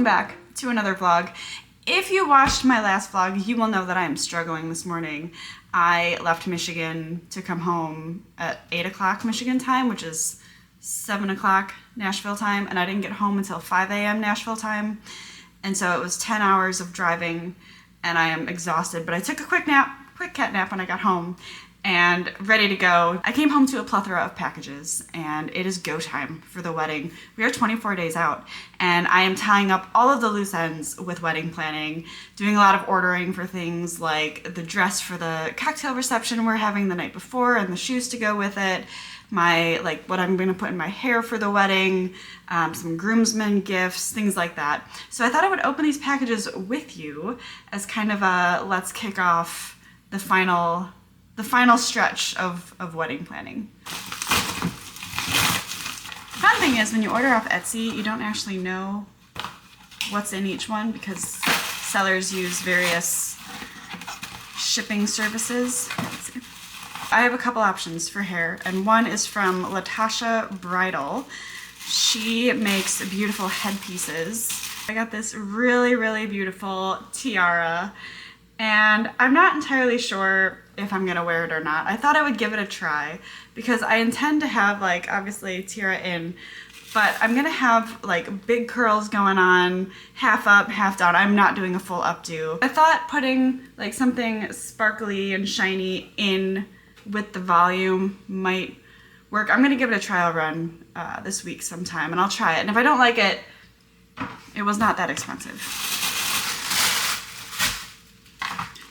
welcome back to another vlog. If you watched my last vlog, you will know that I am struggling this morning. I left Michigan to come home at 8 o'clock Michigan time, which is 7 o'clock Nashville time, and I didn't get home until 5 a.m. Nashville time. And so it was 10 hours of driving, and I am exhausted, but I took a quick cat nap when I got home, and ready to go. I came home to a plethora of packages, and it is go time for the wedding. We are 24 days out, and I am tying up all of the loose ends with wedding planning, doing a lot of ordering for things like the dress for the cocktail reception we're having the night before and the shoes to go with it, what I'm gonna put in my hair for the wedding, some groomsmen gifts, things like that. So I thought I would open these packages with you as kind of a let's kick off the final stretch of wedding planning. The fun thing is when you order off Etsy, you don't actually know what's in each one because sellers use various shipping services. I have a couple options for hair, and one is from Latasha Bridal. She makes beautiful headpieces. I got this really, really beautiful tiara, and I'm not entirely sure if I'm gonna wear it or not. I thought I would give it a try because I intend to have obviously tiara in, but I'm gonna have big curls going on, half up, half down. I'm not doing a full updo. I thought putting something sparkly and shiny in with the volume might work. I'm gonna give it a trial run this week sometime, and I'll try it. And if I don't like it, it was not that expensive.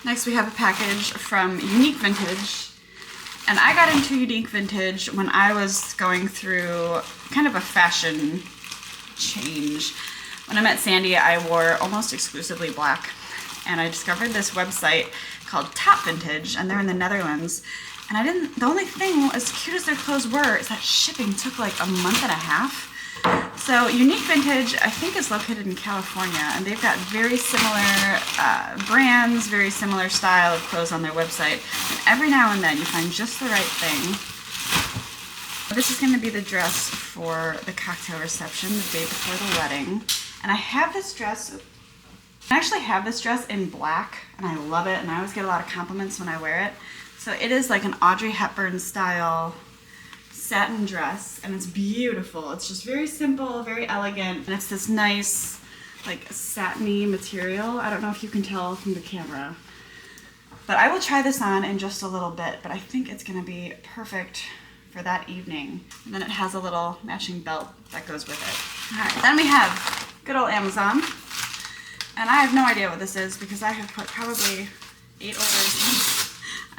Next we have a package from Unique Vintage, and I got into Unique Vintage when I was going through kind of a fashion change. When I met Sandy, I wore almost exclusively black, and I discovered this website called Top Vintage, and they're in the Netherlands. And the only thing, as cute as their clothes were, is that shipping took like a month and a half. So Unique Vintage, I think, is located in California, and they've got very similar brands, very similar style of clothes on their website. And every now and then you find just the right thing. This is going to be the dress for the cocktail reception the day before the wedding. And I have this dress, I actually have this dress in black, and I love it, and I always get a lot of compliments when I wear it. So it is like an Audrey Hepburn style satin dress, and it's beautiful. It's just very simple, very elegant, and it's this nice satiny material. I don't know if you can tell from the camera, but I will try this on in just a little bit, but I think it's gonna be perfect for that evening. And then it has a little matching belt that goes with it. All right, then we have good old Amazon, and I have no idea what this is because I have put probably 8 orders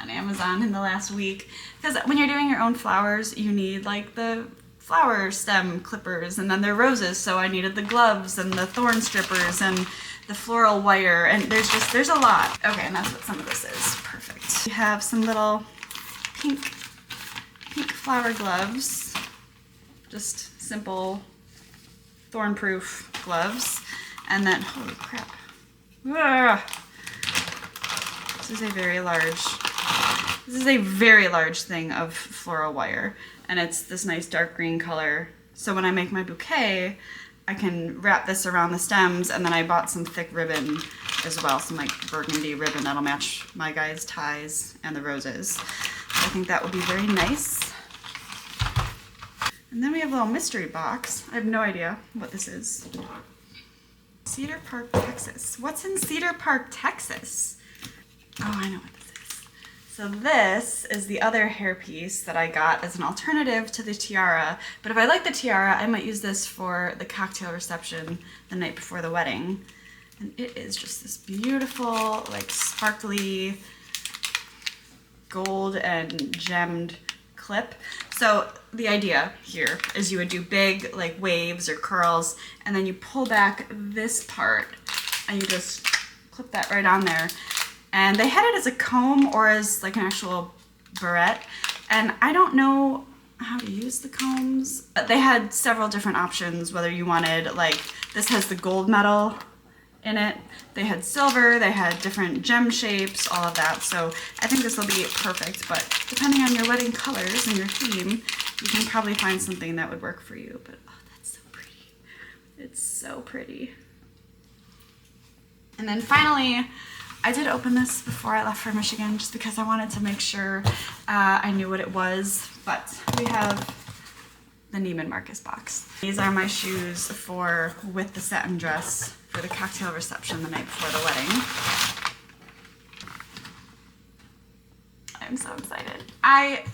on Amazon in the last week, because when you're doing your own flowers, you need the flower stem clippers, and then they're roses, so I needed the gloves and the thorn strippers and the floral wire, and there's a lot. Okay, and that's what some of this is. Perfect. We have some little pink flower gloves, just simple thorn-proof gloves, and then holy crap. This is a very large thing of floral wire, and it's this nice dark green color. So when I make my bouquet, I can wrap this around the stems, and then I bought some thick ribbon as well, some burgundy ribbon that'll match my guy's ties and the roses. So I think that would be very nice. And then we have a little mystery box. I have no idea what this is. Cedar Park, Texas. What's in Cedar Park, Texas? Oh, I know what this is. So this is the other hairpiece that I got as an alternative to the tiara. But if I like the tiara, I might use this for the cocktail reception the night before the wedding. And it is just this beautiful, sparkly gold and gemmed clip. So the idea here is you would do big waves or curls, and then you pull back this part and you just clip that right on there. And they had it as a comb or as an actual barrette, and I don't know how to use the combs. But they had several different options, whether you wanted this has the gold metal in it, they had silver, they had different gem shapes, all of that. So I think this will be perfect, but depending on your wedding colors and your theme, you can probably find something that would work for you. But oh, that's so pretty. It's so pretty. And then finally, I did open this before I left for Michigan just because I wanted to make sure I knew what it was. But we have the Neiman Marcus box. These are my shoes for with the satin dress for the cocktail reception the night before the wedding. I'm so excited. I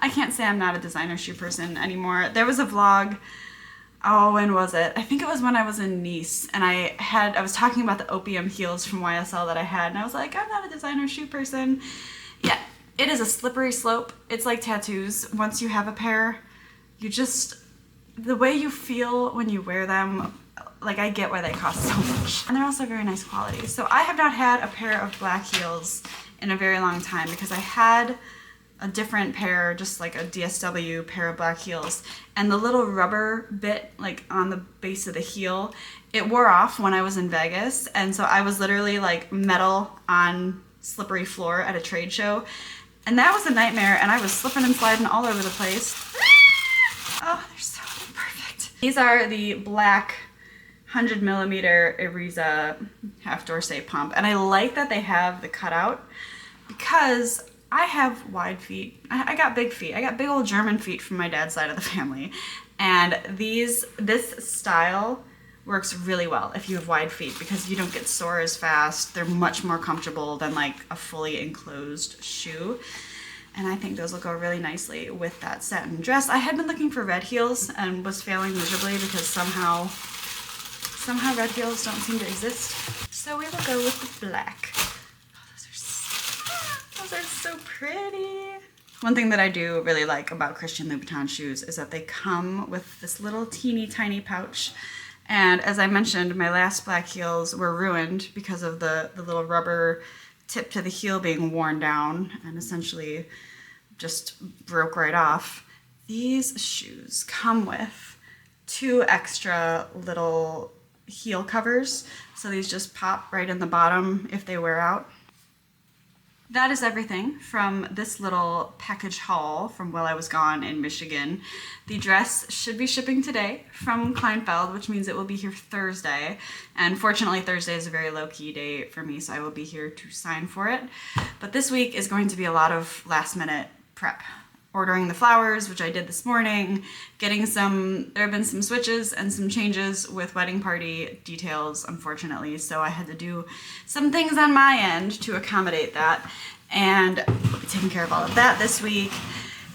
can't say I'm not a designer shoe person anymore. There was a vlog, oh, when was it? I think it was when I was in Nice, and I was talking about the opium heels from YSL that I had, and I was like, I'm not a designer shoe person. Yeah, it is a slippery slope. It's like tattoos. Once you have a pair, the way you feel when you wear them, like, I get why they cost so much. And they're also very nice quality. So I have not had a pair of black heels in a very long time because I had a different pair, just like a DSW pair of black heels, and the little rubber bit like on the base of the heel, it wore off when I was in Vegas, and so I was literally like metal on slippery floor at a trade show, and that was a nightmare, and I was slipping and sliding all over the place. Oh, they're so perfect. These are the black 100mm Ariza half Dorsey pump, and I like that they have the cutout because I have wide feet. I got big feet. I got big old German feet from my dad's side of the family. And this style works really well if you have wide feet because you don't get sore as fast. They're much more comfortable than like a fully enclosed shoe. And I think those will go really nicely with that satin dress. I had been looking for red heels and was failing miserably because somehow red heels don't seem to exist. So we will go with the black. Those are so pretty. One thing that I do really like about Christian Louboutin shoes is that they come with this little teeny tiny pouch. And as I mentioned, my last black heels were ruined because of the little rubber tip to the heel being worn down and essentially just broke right off. These shoes come with 2 extra little heel covers. So these just pop right in the bottom if they wear out. That is everything from this little package haul from while I was gone in Michigan. The dress should be shipping today from Kleinfeld, which means it will be here Thursday. And fortunately, Thursday is a very low-key day for me, so I will be here to sign for it. But this week is going to be a lot of last-minute prep. Ordering the flowers, which I did this morning, there have been some switches and some changes with wedding party details, unfortunately, so I had to do some things on my end to accommodate that, and I'll be taking care of all of that this week,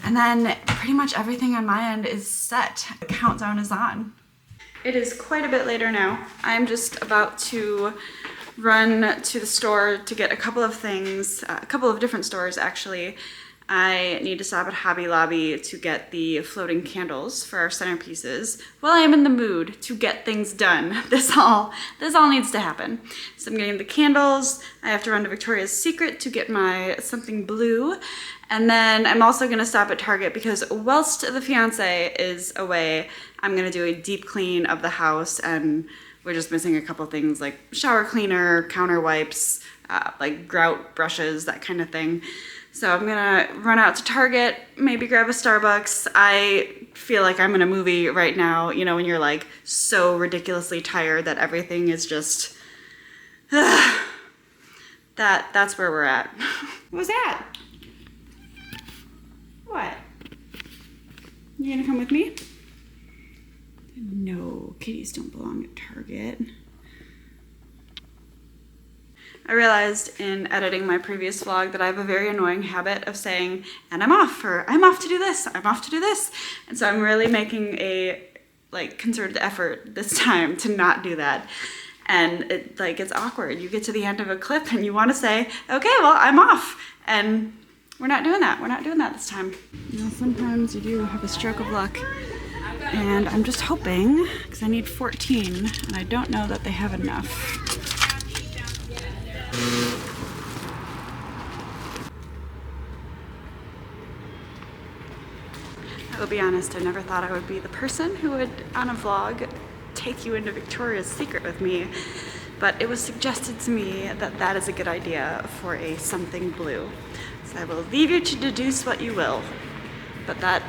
and then pretty much everything on my end is set. The countdown is on. It is quite a bit later now. I'm just about to run to the store to get a couple of things, a couple of different stores actually. I need to stop at Hobby Lobby to get the floating candles for our centerpieces. Well, I am in the mood to get things done. This all needs to happen. So I'm getting the candles. I have to run to Victoria's Secret to get my something blue. And then I'm also gonna stop at Target because whilst the fiance is away, I'm gonna do a deep clean of the house, and we're just missing a couple things like shower cleaner, counter wipes, like grout brushes, that kind of thing. So I'm gonna run out to Target, maybe grab a Starbucks. I feel like I'm in a movie right now, you know, when you're like so ridiculously tired that everything is just, that's where we're at. What was that? What? You gonna come with me? No, kitties don't belong at Target. I realized in editing my previous vlog that I have a very annoying habit of saying, and I'm off, or I'm off to do this, I'm off to do this. And so I'm really making a concerted effort this time to not do that. And it's awkward. You get to the end of a clip and you want to say, okay, well, I'm off. And we're not doing that. We're not doing that this time. You know, sometimes you do have a stroke of luck. And I'm just hoping, because I need 14, and I don't know that they have enough. I will be honest, I never thought I would be the person who would, on a vlog, take you into Victoria's Secret with me, but it was suggested to me that that is a good idea for a something blue. So I will leave you to deduce what you will, but that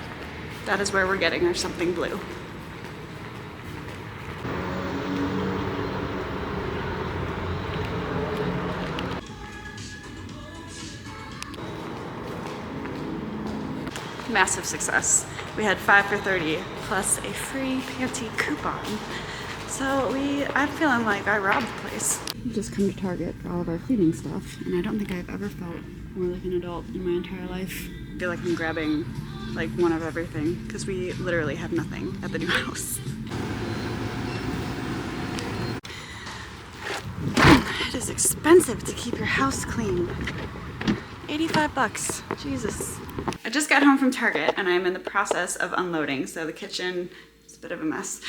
is where we're getting our something blue. massive success. We had 5 for $30 plus a free panty coupon. So I'm feeling like I robbed the place. We just come to Target for all of our cleaning stuff, and I don't think I've ever felt more like an adult in my entire life. I feel like I'm grabbing like one of everything because we literally have nothing at the new house. It is expensive to keep your house clean. 85 bucks, Jesus. I just got home from Target and I'm in the process of unloading, so the kitchen is a bit of a mess.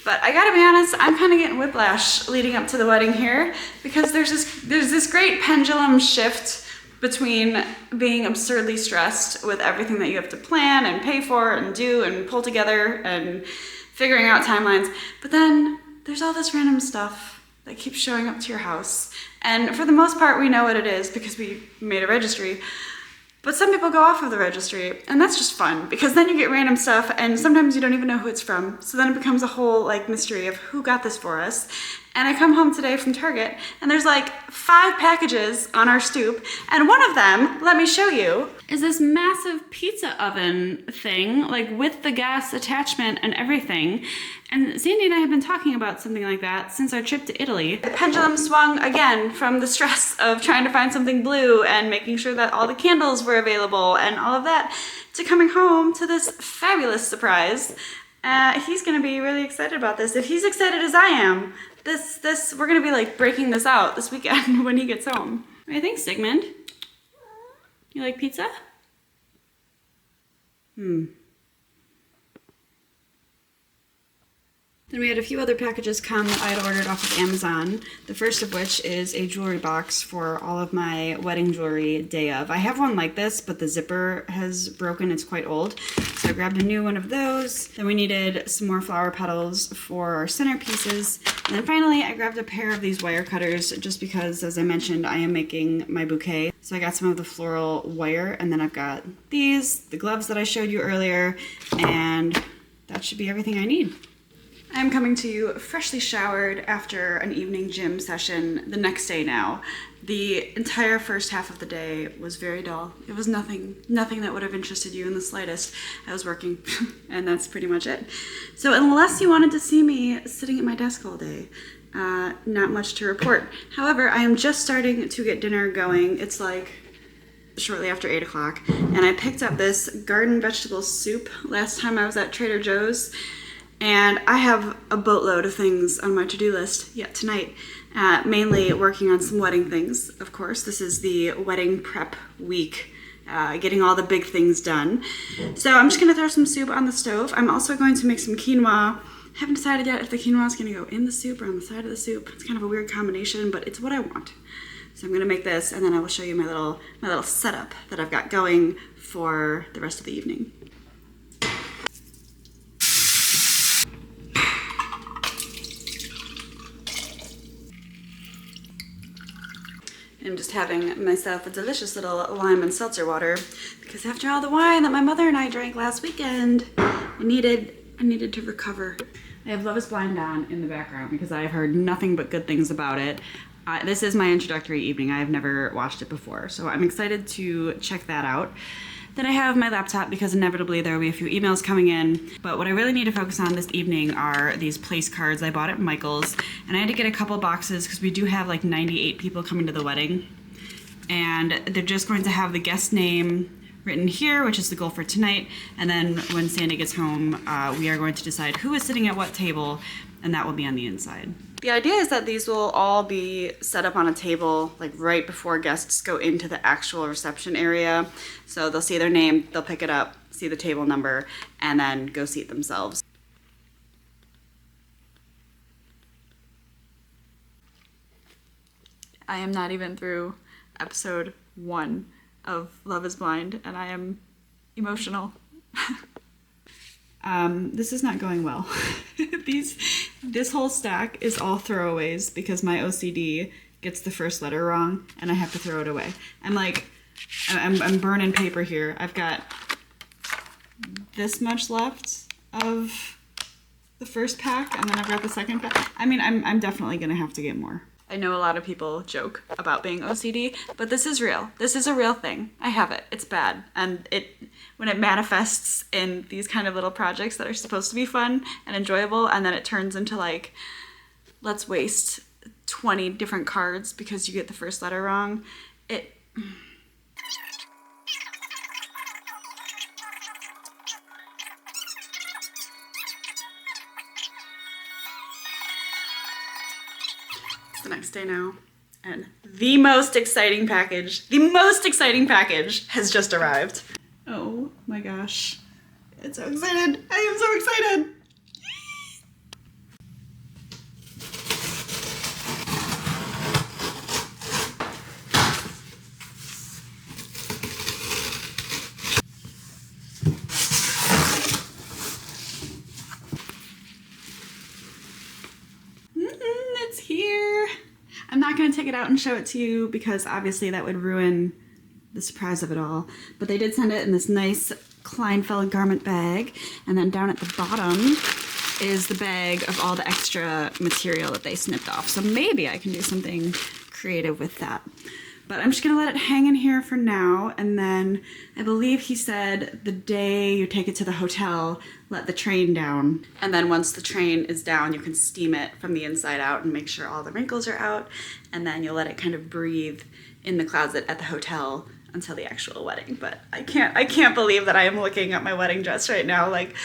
But I gotta be honest, I'm kind of getting whiplash leading up to the wedding here because there's this great pendulum shift between being absurdly stressed with everything that you have to plan and pay for and do and pull together and figuring out timelines. But then there's all this random stuff that keeps showing up to your house. And for the most part, we know what it is because we made a registry. But some people go off of the registry, and that's just fun because then you get random stuff and sometimes you don't even know who it's from. So then it becomes a whole like mystery of who got this for us. And I come home today from Target and there's like 5 packages on our stoop, and one of them, let me show you, is this massive pizza oven thing, like with the gas attachment and everything. And Sandy and I have been talking about something like that since our trip to Italy. The pendulum swung again from the stress of trying to find something blue and making sure that all the candles were available and all of that to coming home to this fabulous surprise. He's gonna be really excited about this. If he's excited as I am, we're gonna be like breaking this out this weekend when he gets home. What do you think, Sigmund? You like pizza? Then we had a few other packages come that I had ordered off of Amazon. The first of which is a jewelry box for all of my wedding jewelry day of. I have one like this, but the zipper has broken. It's quite old. So I grabbed a new one of those. Then we needed some more flower petals for our centerpieces. And then finally, I grabbed a pair of these wire cutters just because, as I mentioned, I am making my bouquet. So I got some of the floral wire, and then I've got these, the gloves that I showed you earlier, and that should be everything I need. I'm coming to you freshly showered after an evening gym session the next day now. The entire first half of the day was very dull. It was nothing that would have interested you in the slightest. I was working, and that's pretty much it. So unless you wanted to see me sitting at my desk all day, not much to report. However, I am just starting to get dinner going. It's like shortly after 8 o'clock, and I picked up this garden vegetable soup last time I was at Trader Joe's. And I have a boatload of things on my to-do list yet tonight, mainly working on some wedding things, of course. This is the wedding prep week, getting all the big things done. So I'm just gonna throw some soup on the stove. I'm also going to make some quinoa. Haven't decided yet if the quinoa is gonna go in the soup or on the side of the soup. It's kind of a weird combination, but it's what I want. So I'm gonna make this, and then I will show you my little setup that I've got going for the rest of the evening. I'm just having myself a delicious little lime and seltzer water because after all the wine that my mother and I drank last weekend, I needed to recover. I have Love is Blind on in the background because I have heard nothing but good things about it. This is my introductory evening. I have never watched it before, so I'm excited to check that out. Then I have my laptop because inevitably there will be a few emails coming in. But what I really need to focus on this evening are these place cards I bought at Michael's. And I had to get a couple boxes because we do have like 98 people coming to the wedding. And they're just going to have the guest name written here, which is the goal for tonight. And then when Sandy gets home, we are going to decide who is sitting at what table, and that will be on the inside. The idea is that these will all be set up on a table like right before guests go into the actual reception area. So they'll see their name, they'll pick it up, see the table number, and then go seat themselves. I am not even through episode 1 of Love is Blind, and I am emotional. This is not going well. This whole stack is all throwaways because my OCD gets the first letter wrong and I have to throw it away. I'm burning paper here. I've got this much left of the first pack, and then I've got the second pack. I mean, I'm definitely gonna have to get more. I know a lot of people joke about being OCD, but this is real. This is a real thing. I have it. It's bad. And when it manifests in these kind of little projects that are supposed to be fun and enjoyable, and then it turns into like, let's waste 20 different cards because you get the first letter wrong. It's the next day now, and the most exciting package has just arrived. Oh my gosh. It's so excited. I am so excited. It's here. I'm not going to take it out and show it to you because obviously that would ruin the surprise of it all. But they did send it in this nice Kleinfeld garment bag. And then down at the bottom is the bag of all the extra material that they snipped off. So maybe I can do something creative with that. But I'm just gonna let it hang in here for now, and then I believe he said the day you take it to the hotel, let the train down. And then once the train is down, you can steam it from the inside out and make sure all the wrinkles are out, and then you'll let it kind of breathe in the closet at the hotel until the actual wedding. But I can't believe that I am looking at my wedding dress right now, like,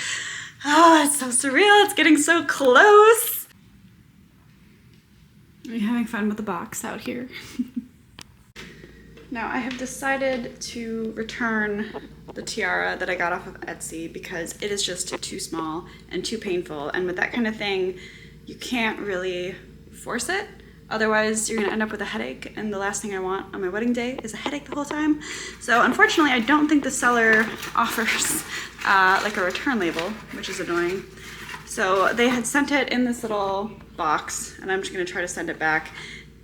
oh, it's so surreal, it's getting so close. Are you having fun with the box out here? Now I have decided to return the tiara that I got off of Etsy because it is just too small and too painful, and with that kind of thing you can't really force it, otherwise you're gonna end up with a headache, and the last thing I want on my wedding day is a headache the whole time. So unfortunately I don't think the seller offers like a return label, which is annoying. So they had sent it in this little box, and I'm just gonna try to send it back.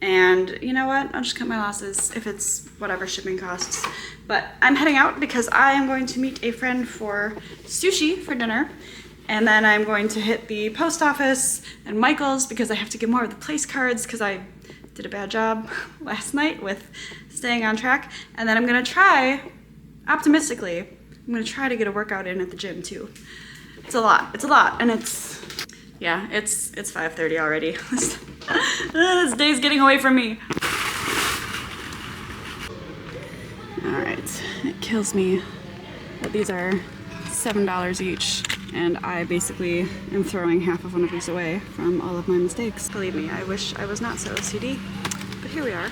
And you know what? I'll just cut my losses if it's whatever shipping costs. But I'm heading out because I am going to meet a friend for sushi for dinner. And then I'm going to hit the post office and Michael's because I have to get more of the place cards because I did a bad job last night with staying on track. And then I'm gonna try, optimistically, I'm gonna try to get a workout in at the gym too. It's a lot, and it's 5:30 already. This day's getting away from me. All right, it kills me that these are $7 each, and I basically am throwing half of one of these away from all of my mistakes. Believe me, I wish I was not so OCD, but here we are.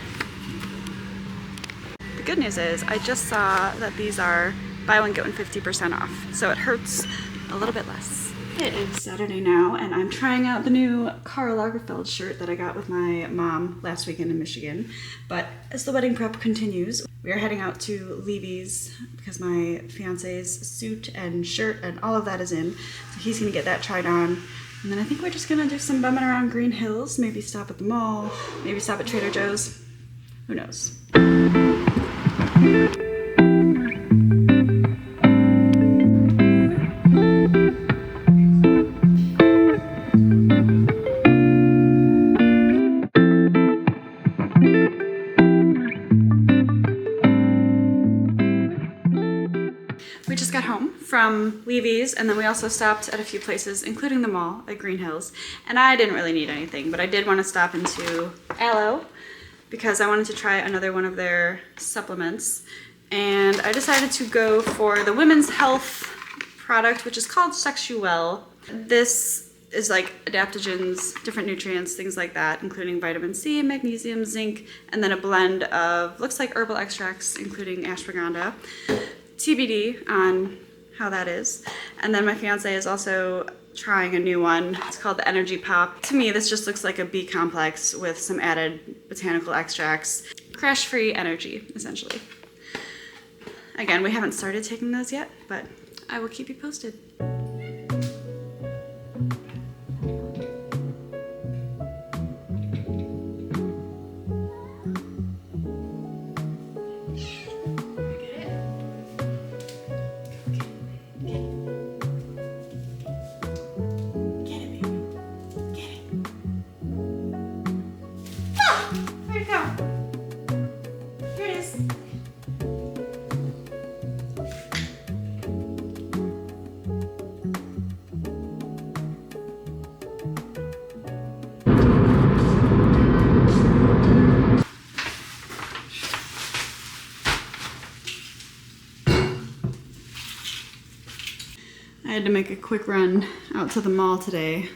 The good news is I just saw that these are buy one get one 50% off, so it hurts a little bit less. It is Saturday now, and I'm trying out the new Karl Lagerfeld shirt that I got with my mom last weekend in Michigan. But as the wedding prep continues, we are heading out to Levy's because my fiance's suit and shirt and all of that is in. So he's gonna get that tried on. And then I think we're just gonna do some bumming around Green Hills, maybe stop at the mall, maybe stop at Trader Joe's. Who knows? We just got home from Levy's, and then we also stopped at a few places, including the mall at Green Hills. And I didn't really need anything, but I did want to stop into Aloe because I wanted to try another one of their supplements. And I decided to go for the women's health product, which is called Sexuelle. This is like adaptogens, different nutrients, things like that, including vitamin C, magnesium, zinc, and then a blend of, looks like herbal extracts, including ashwagandha. TBD on how that is. And then my fiance is also trying a new one. It's called the Energy Pop. To me, this just looks like a B complex with some added botanical extracts. Crash-free energy, essentially. Again, we haven't started taking those yet, but I will keep you posted. it go? Here it is. I had to make a quick run out to the mall today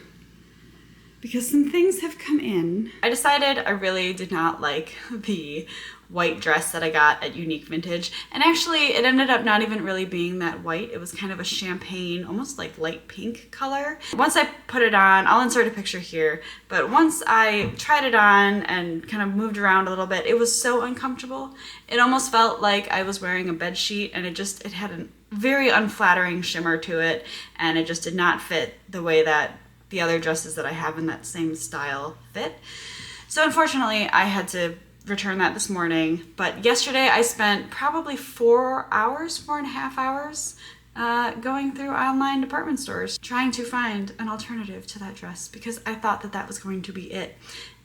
because some things have come in. I decided I really did not like the white dress that I got at Unique Vintage, and actually it ended up not even really being that white. It was kind of a champagne, almost like light pink color. Once I put it on, I'll insert a picture here, but once I tried it on and kind of moved around a little bit, it was so uncomfortable. It almost felt like I was wearing a bed sheet, and it had a very unflattering shimmer to it, and it just did not fit the way that the other dresses that I have in that same style fit. So unfortunately, I had to return that this morning. But yesterday I spent probably 4.5 hours going through online department stores trying to find an alternative to that dress because I thought that that was going to be it.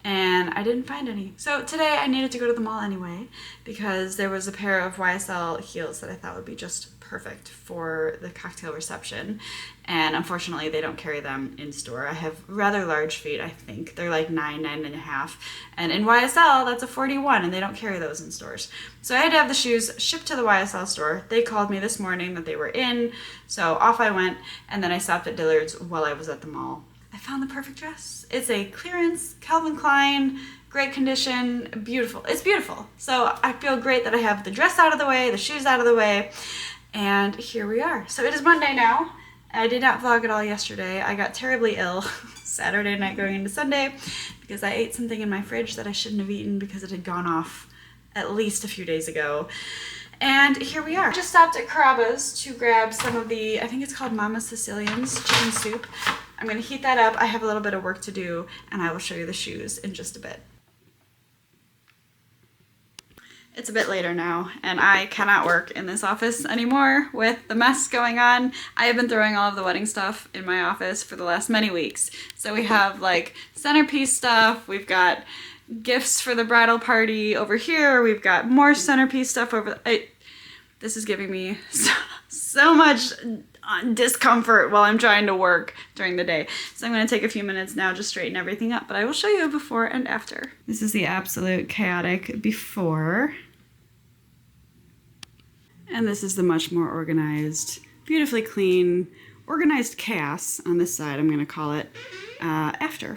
And I didn't find any. So today I needed to go to the mall anyway because there was a pair of YSL heels that I thought would be just perfect for the cocktail reception. And unfortunately they don't carry them in store. I have rather large feet, I think. They're like 9.5. And in YSL, that's a 41, and they don't carry those in stores. So I had to have the shoes shipped to the YSL store. They called me this morning that they were in, so off I went, and then I stopped at Dillard's while I was at the mall. I found the perfect dress. It's a clearance Calvin Klein, great condition, beautiful. It's beautiful. So I feel great that I have the dress out of the way, the shoes out of the way, and here we are. So it is Monday now. I did not vlog at all yesterday. I got terribly ill Saturday night going into Sunday because I ate something in my fridge that I shouldn't have eaten because it had gone off at least a few days ago. And here we are. Just stopped at Carrabba's to grab some of the, I think it's called Mama Sicilian's chicken soup. I'm gonna heat that up. I have a little bit of work to do, and I will show you the shoes in just a bit. It's a bit later now, and I cannot work in this office anymore with the mess going on. I have been throwing all of the wedding stuff in my office for the last many weeks. So we have like centerpiece stuff, we've got gifts for the bridal party over here, we've got more centerpiece stuff over this is giving me so much discomfort while I'm trying to work during the day. So I'm going to take a few minutes now to straighten everything up, but I will show you before and after. This is the absolute chaotic before. And this is the much more organized, beautifully clean, organized chaos on this side, I'm going to call it, after.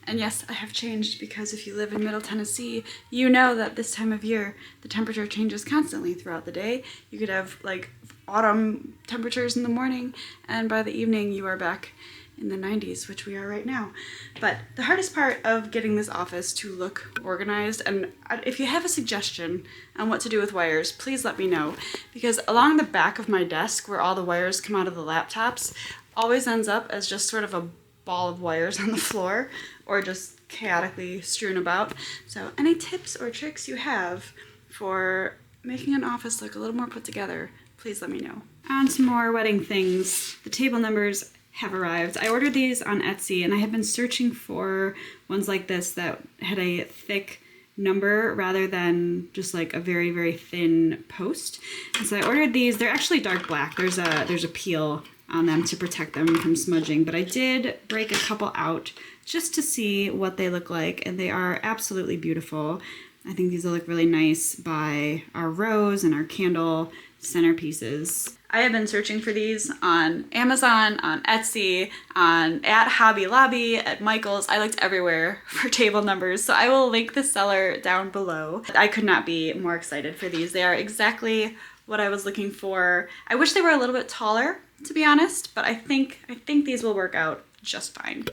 And yes, I have changed because if you live in Middle Tennessee, you know that this time of year, the temperature changes constantly throughout the day. You could have like autumn temperatures in the morning, and by the evening you are back in the 90s, which we are right now. But the hardest part of getting this office to look organized, and if you have a suggestion on what to do with wires, please let me know, because along the back of my desk where all the wires come out of the laptops always ends up as just sort of a ball of wires on the floor or just chaotically strewn about. So any tips or tricks you have for making an office look a little more put together, please let me know. On to more wedding things. The table numbers have arrived. I ordered these on Etsy, and I had been searching for ones like this that had a thick number rather than just like a very, very thin post. And so I ordered these. They're actually dark black. There's a peel on them to protect them from smudging, but I did break a couple out just to see what they look like, and they are absolutely beautiful. I think these will look really nice by our rose and our candle centerpieces. I have been searching for these on Amazon, on Etsy, at Hobby Lobby, at Michael's. I looked everywhere for table numbers, so I will link the seller down below. I could not be more excited for these. They are exactly what I was looking for. I wish they were a little bit taller, to be honest, but I think these will work out just fine.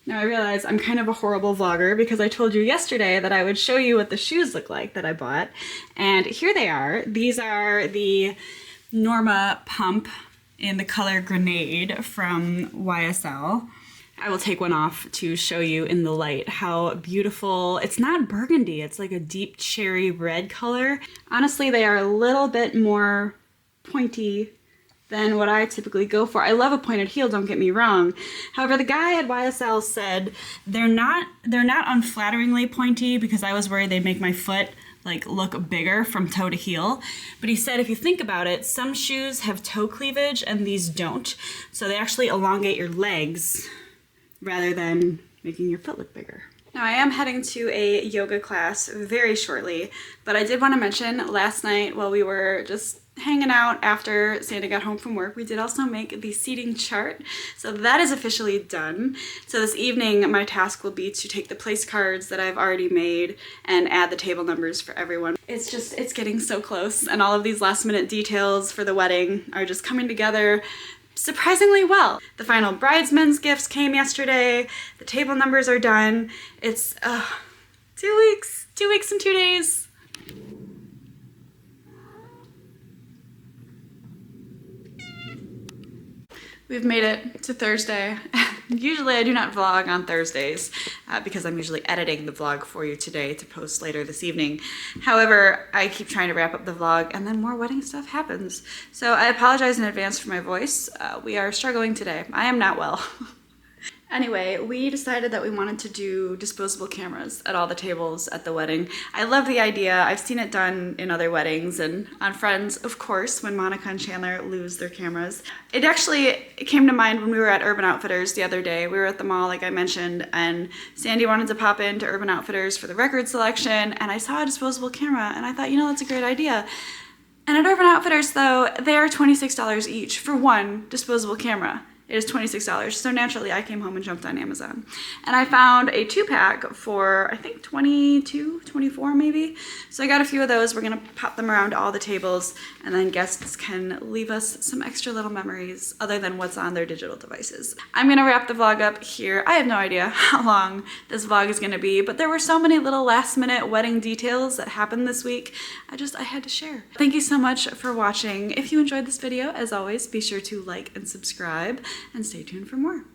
Now I realize I'm kind of a horrible vlogger because I told you yesterday that I would show you what the shoes look like that I bought, and here they are. These are the Norma Pump in the color Grenade from YSL. I will take one off to show you in the light how beautiful. It's not burgundy, it's like a deep cherry red color. Honestly, they are a little bit more pointy than what I typically go for. I love a pointed heel, don't get me wrong. However, the guy at YSL said they're not unflatteringly pointy, because I was worried they'd make my foot like look bigger from toe to heel. But he said if you think about it, some shoes have toe cleavage and these don't. So they actually elongate your legs rather than making your foot look bigger. Now I am heading to a yoga class very shortly, but I did want to mention last night while we were just hanging out after Sandy got home from work, we did also make the seating chart. So that is officially done. So this evening, my task will be to take the place cards that I've already made and add the table numbers for everyone. It's getting so close, and all of these last minute details for the wedding are just coming together surprisingly well. The final bridesmaids gifts came yesterday. The table numbers are done. It's 2 weeks. 2 weeks and 2 days. We've made it to Thursday. Usually I do not vlog on Thursdays because I'm usually editing the vlog for you today to post later this evening. However, I keep trying to wrap up the vlog and then more wedding stuff happens. So I apologize in advance for my voice. We are struggling today. I am not well. Anyway, we decided that we wanted to do disposable cameras at all the tables at the wedding. I love the idea. I've seen it done in other weddings and on Friends, of course, when Monica and Chandler lose their cameras. It actually came to mind when we were at Urban Outfitters the other day. We were at the mall, like I mentioned, and Sandy wanted to pop into Urban Outfitters for the record selection, and I saw a disposable camera, and I thought, you know, that's a great idea. And at Urban Outfitters, though, they are $26 each for one disposable camera. It is $26. So naturally I came home and jumped on Amazon. And I found a 2-pack for, I think, $22, $24 maybe. So I got a few of those. We're gonna pop them around all the tables, and then guests can leave us some extra little memories other than what's on their digital devices. I'm gonna wrap the vlog up here. I have no idea how long this vlog is gonna be, but there were so many little last minute wedding details that happened this week. I had to share. Thank you so much for watching. If you enjoyed this video, as always, be sure to like and subscribe, and stay tuned for more.